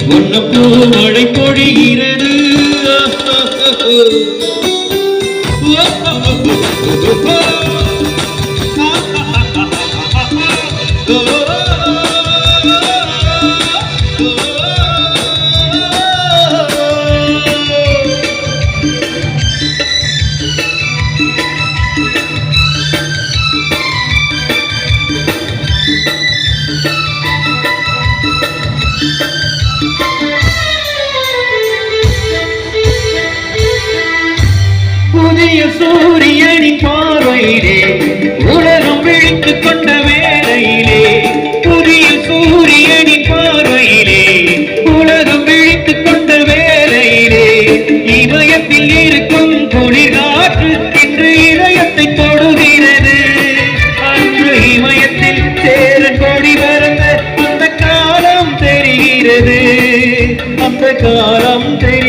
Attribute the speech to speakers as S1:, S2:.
S1: பொன்னப்பூ மழை பொழிகிறது. புதிய சூரியனின் பார்வையிலே உலகம் விழித்துக் கொண்ட வேளையிலே, புதிய சூரியனின் பார்வையிலே உலகம் விழித்துக் கொண்ட வேளையிலே, இதயத்தில் இருக்கும் குளிர் காற்று இன்று இதயத்தை தொடுகிறது. அன்று இமயத்தில் சேரன் கொடி பறந்த அந்த காலம் தெரிகிறது, அந்த காலம் தெரிகிறது.